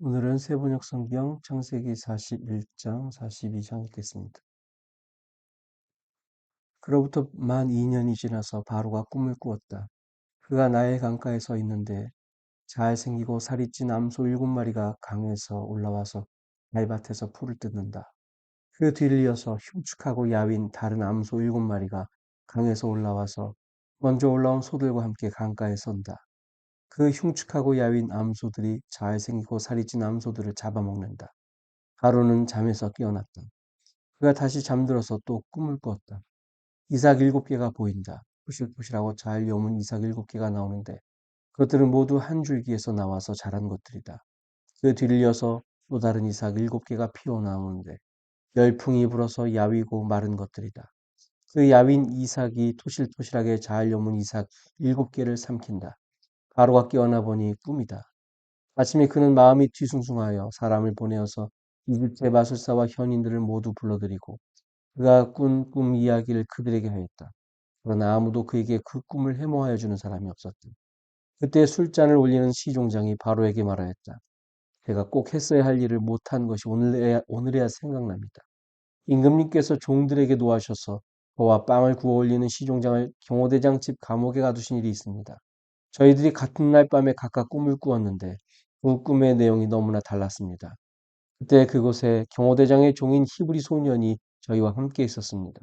오늘은 세번역 성경 창세기 41장, 42장 읽겠습니다. 그로부터 만 2년이 지나서 바로가 꿈을 꾸었다. 그가 나일 강가에 서 있는데 잘생기고 살이 찐 암소 7마리가 강에서 올라와서 말밭에서 풀을 뜯는다. 그 뒤를 이어서 흉측하고 야윈 다른 암소 7마리가 강에서 올라와서 먼저 올라온 소들과 함께 강가에 선다. 그 흉측하고 야윈 암소들이 잘생기고 살이 찐 암소들을 잡아먹는다. 바로는 잠에서 깨어났다. 그가 다시 잠들어서 또 꿈을 꾸었다. 이삭 7개가 보인다. 푸실푸실하고 잘 여문 이삭 7개가 나오는데 그것들은 모두 한 줄기에서 나와서 자란 것들이다. 그 뒤를 이어서 또 다른 이삭 7개가 피어나오는데 열풍이 불어서 야위고 마른 것들이다. 그 야윈 이삭이 토실토실하게 잘 여문 이삭 7개를 삼킨다. 바로가 깨어나 보니 꿈이다. 아침에 그는 마음이 뒤숭숭하여 사람을 보내어서 이집트의 마술사와 현인들을 모두 불러들이고 그가 꾼 꿈 이야기를 그들에게 하였다. 그러나 아무도 그에게 그 꿈을 해몽하여 주는 사람이 없었다. 그때 술잔을 올리는 시종장이 바로에게 말하였다. 제가 꼭 했어야 할 일을 못한 것이 오늘에야 생각납니다. 임금님께서 종들에게 노하셔서 저와 빵을 구워 올리는 시종장을 경호대장 집 감옥에 가두신 일이 있습니다. 저희들이 같은 날 밤에 각각 꿈을 꾸었는데 그 꿈의 내용이 너무나 달랐습니다. 그때 그곳에 경호대장의 종인 히브리 소년이 저희와 함께 있었습니다.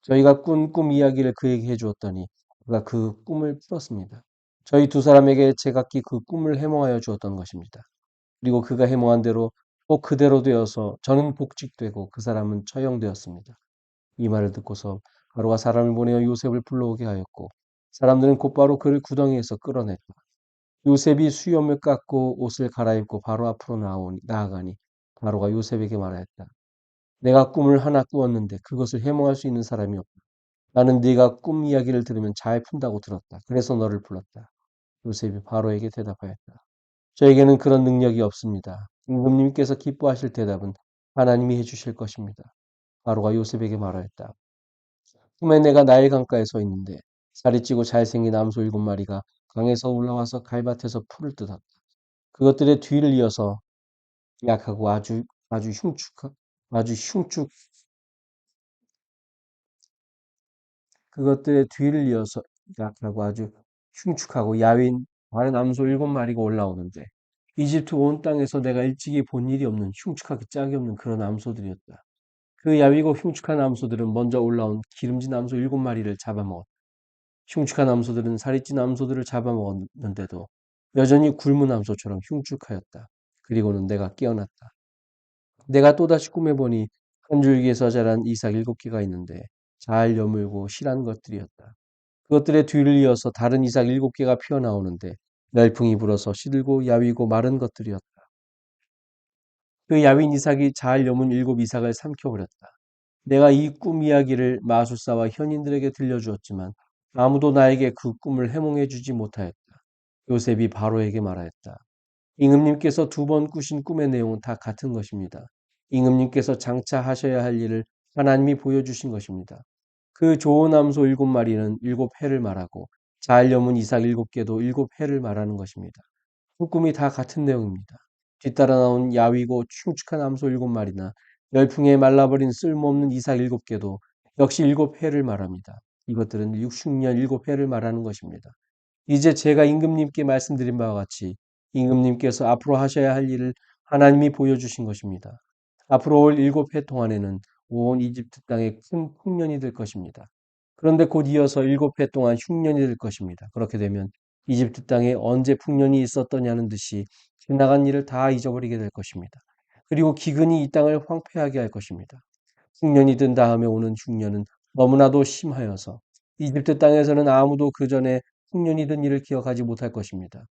저희가 꾼 꿈 이야기를 그에게 해주었더니 그가 그 꿈을 풀었습니다. 저희 두 사람에게 제각기 그 꿈을 해몽하여 주었던 것입니다. 그리고 그가 해몽한 대로 꼭 그대로 되어서 저는 복직되고 그 사람은 처형되었습니다. 이 말을 듣고서 바로가 사람을 보내어 요셉을 불러오게 하였고 사람들은 곧바로 그를 구덩이에서 끌어냈다. 요셉이 수염을 깎고 옷을 갈아입고 바로 앞으로 나아가니 바로가 요셉에게 말하였다. 내가 꿈을 하나 꾸었는데 그것을 해몽할 수 있는 사람이 없다. 나는 네가 꿈 이야기를 들으면 잘 푼다고 들었다. 그래서 너를 불렀다. 요셉이 바로에게 대답하였다. 저에게는 그런 능력이 없습니다. 임금님께서 기뻐하실 대답은 하나님이 해주실 것입니다. 바로가 요셉에게 말하였다. 꿈에 내가 나일 강가에 서 있는데 살이 찌고 잘생긴 암소 7마리가 강에서 올라와서 갈밭에서 풀을 뜯었다. 그것들의 뒤를 이어서 약하고 아주 아주 흉측 그것들의 뒤를 이어서 약하고 아주 흉측하고 야윈 다른 암소 7마리가 올라오는데 이집트 온 땅에서 내가 일찍이 본 일이 없는 흉측하게 짝이 없는 그런 암소들이었다. 그 야위고 흉측한 암소들은 먼저 올라온 기름진 암소 7마리를 잡아먹었다. 흉측한 암소들은 살이 찐 암소들을 잡아먹었는데도 여전히 굶은 암소처럼 흉측하였다. 그리고는 내가 깨어났다. 내가 또다시 꿈에 보니 한 줄기에서 자란 이삭 7개가 있는데 잘 여물고 실한 것들이었다. 그것들의 뒤를 이어서 다른 이삭 7개가 피어나오는데 열풍이 불어서 시들고 야위고 마른 것들이었다. 그 야윈 이삭이 잘 여문 7 이삭을 삼켜버렸다. 내가 이 꿈 이야기를 마술사와 현인들에게 들려주었지만 아무도 나에게 그 꿈을 해몽해 주지 못하였다. 요셉이 바로에게 말하였다. 임금님께서 2번 꾸신 꿈의 내용은 다 같은 것입니다. 임금님께서 장차 하셔야 할 일을 하나님이 보여주신 것입니다. 그 좋은 암소 7마리는 7해를 말하고 잘 여문 이삭 7개도 7해를 말하는 것입니다. 그 꿈이 다 같은 내용입니다. 뒤따라 나온 야위고 흉측한 암소 7마리나 열풍에 말라버린 쓸모없는 이삭 7개도 역시 7해를 말합니다. 이것들은 60년 7해를 말하는 것입니다. 이제 제가 임금님께 말씀드린 바와 같이 임금님께서 앞으로 하셔야 할 일을 하나님이 보여주신 것입니다. 앞으로 올 7해 동안에는 온 이집트 땅에 큰 풍년이 될 것입니다. 그런데 곧 이어서 7해 동안 흉년이 될 것입니다. 그렇게 되면 이집트 땅에 언제 풍년이 있었더냐는 듯이 지나간 일을 다 잊어버리게 될 것입니다. 그리고 기근이 이 땅을 황폐하게 할 것입니다. 흉년이 든 다음에 오는 흉년은 너무나도 심하여서 이집트 땅에서는 아무도 그 전에 흉년이 든 일을 기억하지 못할 것입니다.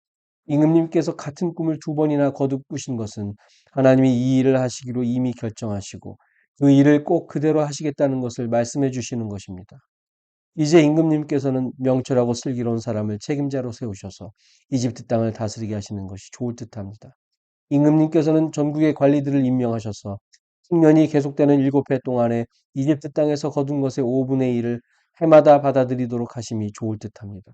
임금님께서 같은 꿈을 2번이나 거듭 꾸신 것은 하나님이 이 일을 하시기로 이미 결정하시고 그 일을 꼭 그대로 하시겠다는 것을 말씀해 주시는 것입니다. 이제 임금님께서는 명철하고 슬기로운 사람을 책임자로 세우셔서 이집트 땅을 다스리게 하시는 것이 좋을 듯합니다. 임금님께서는 전국의 관리들을 임명하셔서 흉년이 계속되는 7해 동안에 이집트 땅에서 거둔 것의 5분의 1을 해마다 받아들이도록 하심이 좋을 듯합니다.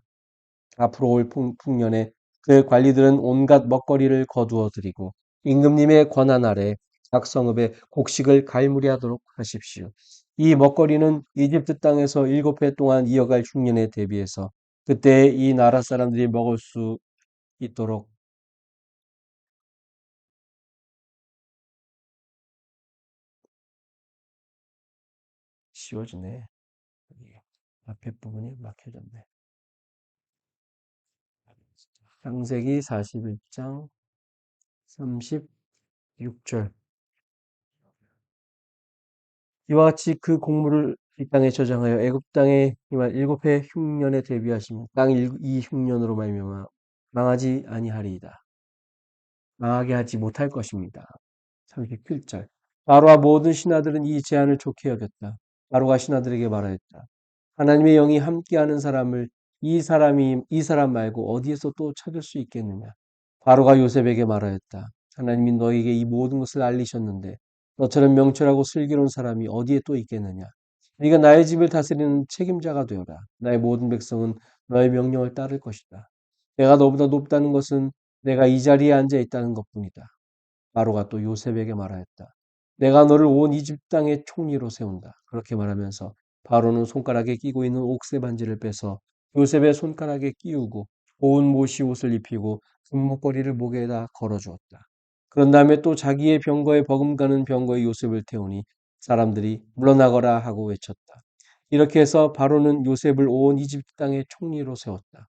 앞으로 올 풍년에 그 관리들은 온갖 먹거리를 거두어 드리고 임금님의 권한 아래 각 성읍에 곡식을 갈무리하도록 하십시오. 이 먹거리는 이집트 땅에서 7해 동안 이어갈 흉년에 대비해서 그때 이 나라 사람들이 먹을 수 있도록 씌워주네. 여기 앞에 부분이 막혀졌네. 창세기 41장 36절. 이와 같이 그 곡물을 이 땅에 저장하여 애굽 땅에 이만 7해 흉년에 대비하시며 땅이 이 흉년으로 말미암아 망하지 아니하리이다. 망하게 하지 못할 것입니다. 37절. 바로와 모든 신하들은 이 제안을 좋게 여겼다. 바로가 신하들에게 말하였다. 하나님의 영이 함께하는 사람을 이 사람 말고 어디에서 또 찾을 수 있겠느냐? 바로가 요셉에게 말하였다. 하나님이 너에게 이 모든 것을 알리셨는데 너처럼 명철하고 슬기로운 사람이 어디에 또 있겠느냐? 네가 나의 집을 다스리는 책임자가 되어라. 나의 모든 백성은 너의 명령을 따를 것이다. 내가 너보다 높다는 것은 내가 이 자리에 앉아 있다는 것뿐이다. 바로가 또 요셉에게 말하였다. 내가 너를 온 이집트 땅의 총리로 세운다. 그렇게 말하면서 바로는 손가락에 끼고 있는 옥새 반지를 빼서 요셉의 손가락에 끼우고 고운 모시 옷을 입히고 금목걸이를 목에다 걸어주었다. 그런 다음에 또 자기의 병거에 버금가는 병거에 요셉을 태우니 사람들이 물러나거라 하고 외쳤다. 이렇게 해서 바로는 요셉을 온 이집트 땅의 총리로 세웠다.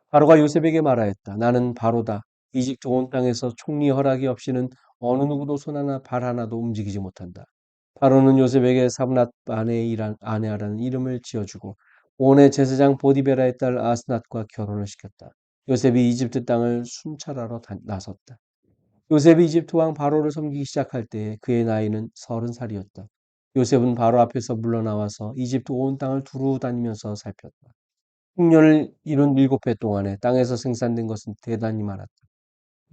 바로가 요셉에게 말하였다. 나는 바로다. 이집트 온 땅에서 총리 허락이 없이는 어느 누구도 손 하나 발 하나도 움직이지 못한다. 바로는 요셉에게 사브낫 아내라는 이름을 지어주고 온의 제사장 보디베라의 딸 아스낫과 결혼을 시켰다. 요셉이 이집트 땅을 순찰하러 나섰다. 요셉이 이집트 왕 바로를 섬기기 시작할 때 그의 나이는 30살이었다. 요셉은 바로 앞에서 물러나와서 이집트 온 땅을 두루 다니면서 살폈다. 흉년을 이룬 7해 동안에 땅에서 생산된 것은 대단히 많았다.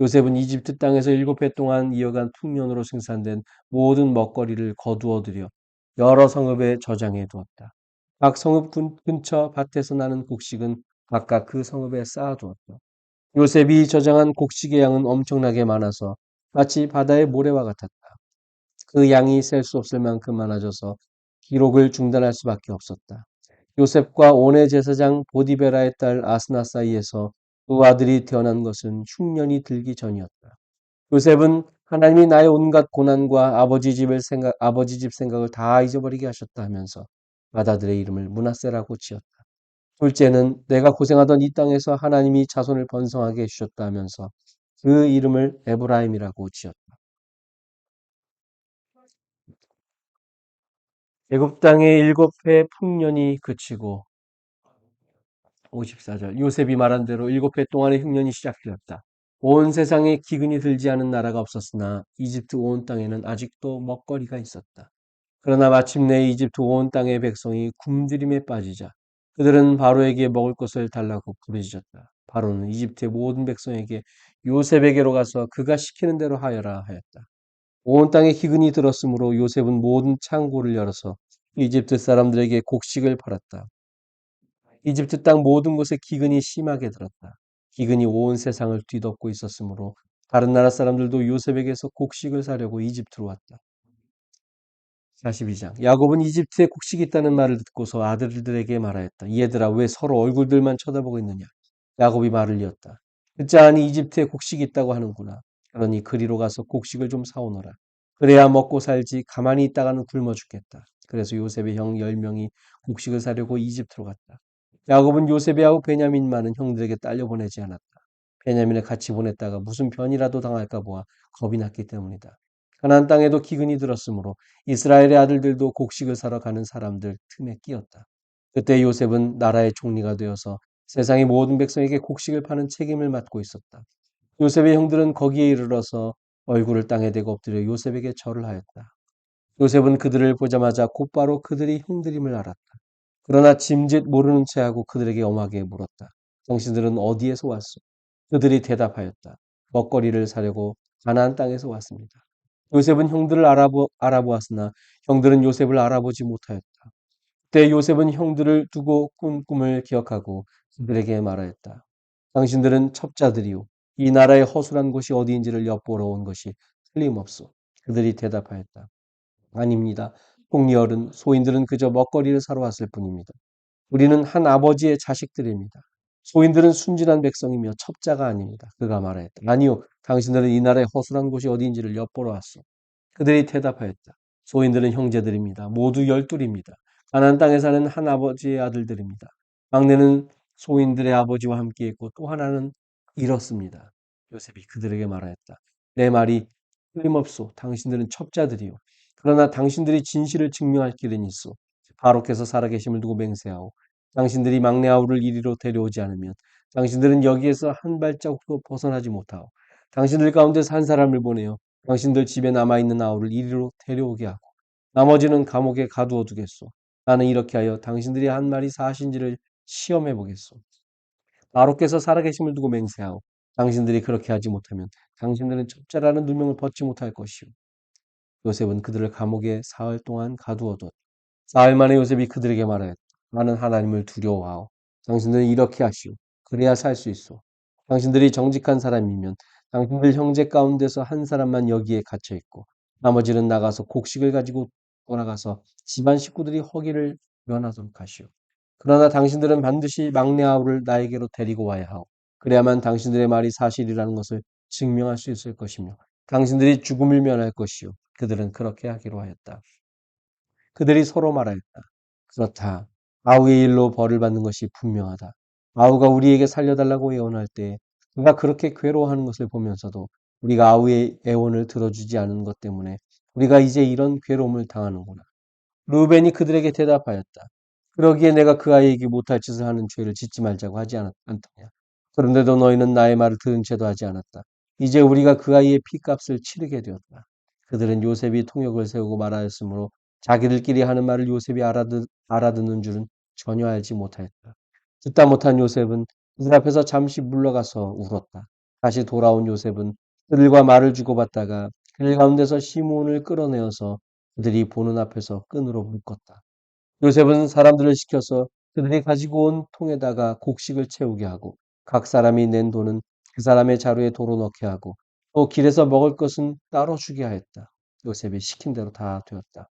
요셉은 이집트 땅에서 7해 동안 이어간 풍년으로 생산된 모든 먹거리를 거두어 들여 여러 성읍에 저장해 두었다. 각 성읍 근처 밭에서 나는 곡식은 각각 그 성읍에 쌓아두었다. 요셉이 저장한 곡식의 양은 엄청나게 많아서 마치 바다의 모래와 같았다. 그 양이 셀 수 없을 만큼 많아져서 기록을 중단할 수밖에 없었다. 요셉과 온의 제사장 보디베라의 딸 아스나 사이에서 두 아들이 태어난 것은 흉년이 들기 전이었다. 요셉은 하나님이 나의 온갖 고난과 아버지 집 생각을 다 잊어버리게 하셨다 하면서 맏아들의 이름을 므낫세라고 지었다. 둘째는 내가 고생하던 이 땅에서 하나님이 자손을 번성하게 해주셨다 하면서 그 이름을 에브라임이라고 지었다. 애굽 땅의 7해 풍년이 그치고 54절 요셉이 말한 대로 7해 동안의 흉년이 시작되었다. 온 세상에 기근이 들지 않은 나라가 없었으나 이집트 온 땅에는 아직도 먹거리가 있었다. 그러나 마침내 이집트 온 땅의 백성이 굶주림에 빠지자 그들은 바로에게 먹을 것을 달라고 부르짖었다. 바로는 이집트의 모든 백성에게 요셉에게로 가서 그가 시키는 대로 하여라 하였다. 온 땅에 기근이 들었으므로 요셉은 모든 창고를 열어서 이집트 사람들에게 곡식을 팔았다. 이집트 땅 모든 곳에 기근이 심하게 들었다. 기근이 온 세상을 뒤덮고 있었으므로 다른 나라 사람들도 요셉에게서 곡식을 사려고 이집트로 왔다. 42장. 야곱은 이집트에 곡식이 있다는 말을 듣고서 아들들에게 말하였다. 얘들아, 왜 서로 얼굴들만 쳐다보고 있느냐? 야곱이 말을 이었다. 듣지 않으니 이집트에 곡식이 있다고 하는구나. 그러니 그리로 가서 곡식을 좀 사오너라. 그래야 먹고 살지 가만히 있다가는 굶어 죽겠다. 그래서 요셉의 형 10명이 곡식을 사려고 이집트로 갔다. 야곱은 요셉의 아우 베냐민만은 형들에게 딸려 보내지 않았다. 베냐민을 같이 보냈다가 무슨 변이라도 당할까 보아 겁이 났기 때문이다. 가나안 땅에도 기근이 들었으므로 이스라엘의 아들들도 곡식을 사러 가는 사람들 틈에 끼었다. 그때 요셉은 나라의 총리가 되어서 세상의 모든 백성에게 곡식을 파는 책임을 맡고 있었다. 요셉의 형들은 거기에 이르러서 얼굴을 땅에 대고 엎드려 요셉에게 절을 하였다. 요셉은 그들을 보자마자 곧바로 그들이 형들임을 알았다. 그러나 짐짓 모르는 체하고 그들에게 엄하게 물었다. 당신들은 어디에서 왔소? 그들이 대답하였다. 먹거리를 사려고 가나안 땅에서 왔습니다. 요셉은 형들을 알아보았으나 형들은 요셉을 알아보지 못하였다. 그때 요셉은 형들을 두고 꾼 꿈을 기억하고 그들에게 말하였다. 당신들은 첩자들이요. 이 나라의 허술한 곳이 어디인지를 엿보러 온 것이 틀림없소. 그들이 대답하였다. 아닙니다. 공리어른, 소인들은 그저 먹거리를 사러 왔을 뿐입니다. 우리는 한 아버지의 자식들입니다. 소인들은 순진한 백성이며 첩자가 아닙니다. 그가 말하였다. 아니요, 당신들은 이 나라의 허술한 곳이 어디인지를 엿보러 왔소. 그들이 대답하였다. 소인들은 형제들입니다. 모두 12입니다. 가나안 땅에 사는 한 아버지의 아들들입니다. 막내는 소인들의 아버지와 함께 있고 또 하나는 잃었습니다. 요셉이 그들에게 말하였다. 내 말이 틀림없소. 당신들은 첩자들이요. 그러나 당신들이 진실을 증명할 길은 있어. 바로께서 살아계심을 두고 맹세하오. 당신들이 막내 아우를 이리로 데려오지 않으면 당신들은 여기에서 한 발자국도 벗어나지 못하오. 당신들 가운데서 한 사람을 보내어 당신들 집에 남아있는 아우를 이리로 데려오게 하고 나머지는 감옥에 가두어 두겠소. 나는 이렇게 하여 당신들이 한 말이 사실인지를 시험해 보겠소. 바로께서 살아계심을 두고 맹세하오. 당신들이 그렇게 하지 못하면 당신들은 첩자라는 누명을 벗지 못할 것이오. 요셉은 그들을 감옥에 사흘 동안 가두어뒀다. 사흘 만에 요셉이 그들에게 말하였다. 나는 하나님을 두려워하오. 당신들은 이렇게 하시오. 그래야 살 수 있어. 당신들이 정직한 사람이면 당신들 형제 가운데서 한 사람만 여기에 갇혀 있고 나머지는 나가서 곡식을 가지고 돌아가서 집안 식구들이 허기를 면하도록 하시오. 그러나 당신들은 반드시 막내 아우를 나에게로 데리고 와야 하오. 그래야만 당신들의 말이 사실이라는 것을 증명할 수 있을 것이며 당신들이 죽음을 면할 것이오. 그들은 그렇게 하기로 하였다. 그들이 서로 말하였다. 그렇다. 아우의 일로 벌을 받는 것이 분명하다. 아우가 우리에게 살려달라고 애원할 때 그가 그렇게 괴로워하는 것을 보면서도 우리가 아우의 애원을 들어주지 않은 것 때문에 우리가 이제 이런 괴로움을 당하는구나. 루벤이 그들에게 대답하였다. 그러기에 내가 그 아이에게 못할 짓을 하는 죄를 짓지 말자고 하지 않더냐. 그런데도 너희는 나의 말을 들은 채도 하지 않았다. 이제 우리가 그 아이의 피값을 치르게 되었다. 그들은 요셉이 통역을 세우고 말하였으므로 자기들끼리 하는 말을 요셉이 알아듣는 줄은 전혀 알지 못하였다. 듣다 못한 요셉은 그들 앞에서 잠시 물러가서 울었다. 다시 돌아온 요셉은 그들과 말을 주고받다가 그 가운데서 시몬을 끌어내어서 그들이 보는 앞에서 끈으로 묶었다. 요셉은 사람들을 시켜서 그들이 가지고 온 통에다가 곡식을 채우게 하고 각 사람이 낸 돈은 그 사람의 자루에 도로 넣게 하고 또 길에서 먹을 것은 따로 주게 하였다. 요셉이 시킨 대로 다 되었다.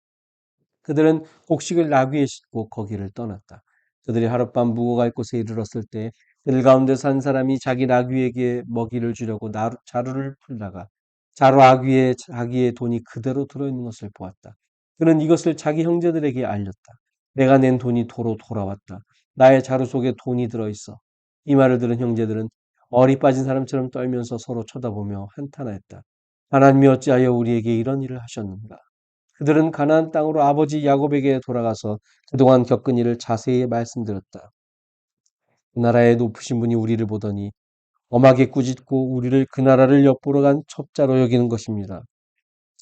그들은 곡식을 나귀에 싣고 거기를 떠났다. 그들이 하룻밤 묵어갈 곳에 이르렀을 때 그들 가운데서 한 사람이 자기 나귀에게 먹이를 주려고 자루를 풀다가 자루 아귀에 자기의 돈이 그대로 들어있는 것을 보았다. 그는 이것을 자기 형제들에게 알렸다. 내가 낸 돈이 도로 돌아왔다. 나의 자루 속에 돈이 들어있어. 이 말을 들은 형제들은 어리 빠진 사람처럼 떨면서 서로 쳐다보며 한탄하였다. 하나님이 어찌하여 우리에게 이런 일을 하셨는가? 그들은 가나안 땅으로 아버지 야곱에게 돌아가서 그동안 겪은 일을 자세히 말씀드렸다. 그 나라의 높으신 분이 우리를 보더니 엄하게 꾸짖고 우리를 그 나라를 엿보러 간 첩자로 여기는 것입니다.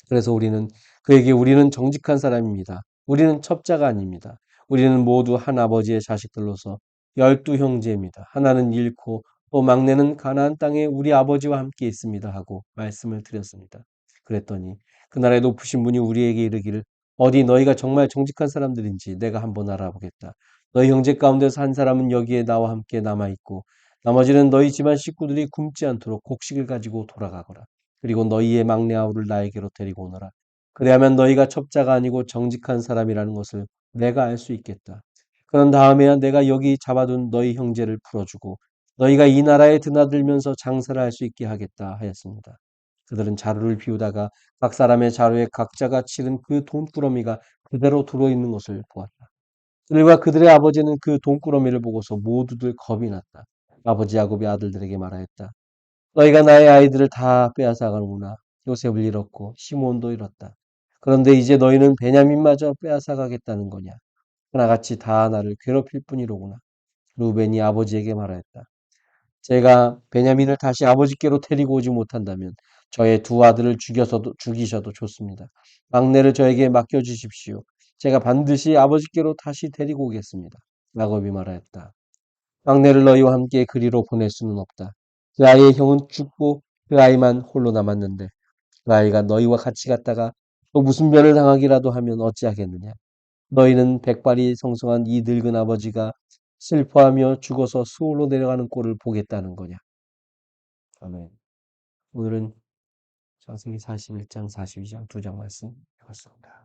그래서 우리는 정직한 사람입니다. 우리는 첩자가 아닙니다. 우리는 모두 한 아버지의 자식들로서 12형제입니다. 하나는 잃고 또 막내는 가나안 땅에 우리 아버지와 함께 있습니다 하고 말씀을 드렸습니다. 그랬더니 그날의 높으신 분이 우리에게 이르기를 어디 너희가 정말 정직한 사람들인지 내가 한번 알아보겠다. 너희 형제 가운데서 한 사람은 여기에 나와 함께 남아있고 나머지는 너희 집안 식구들이 굶지 않도록 곡식을 가지고 돌아가거라. 그리고 너희의 막내 아우를 나에게로 데리고 오너라. 그래야만 너희가 첩자가 아니고 정직한 사람이라는 것을 내가 알 수 있겠다. 그런 다음에야 내가 여기 잡아둔 너희 형제를 풀어주고 너희가 이 나라에 드나들면서 장사를 할 수 있게 하겠다 하였습니다. 그들은 자루를 비우다가 각 사람의 자루에 각자가 치른 그 돈꾸러미가 그대로 들어있는 것을 보았다. 그들과 그들의 아버지는 그 돈꾸러미를 보고서 모두들 겁이 났다. 아버지 야곱의 아들들에게 말하였다. 너희가 나의 아이들을 다 빼앗아가는구나. 요셉을 잃었고 시몬도 잃었다. 그런데 이제 너희는 베냐민마저 빼앗아가겠다는 거냐. 하나같이 다 나를 괴롭힐 뿐이로구나. 루벤이 아버지에게 말하였다. 제가 베냐민을 다시 아버지께로 데리고 오지 못한다면 저의 두 아들을 죽이셔도 좋습니다. 막내를 저에게 맡겨주십시오. 제가 반드시 아버지께로 다시 데리고 오겠습니다. 야곱이 말하였다. 막내를 너희와 함께 그리로 보낼 수는 없다. 그 아이의 형은 죽고 그 아이만 홀로 남았는데 그 아이가 너희와 같이 갔다가 또 무슨 변을 당하기라도 하면 어찌하겠느냐. 너희는 백발이 성성한 이 늙은 아버지가 슬퍼하며 죽어서 수월로 내려가는 꼴을 보겠다는 거냐. 아멘. 오늘은 창세기 41장, 42장 두 장 말씀 읽었습니다.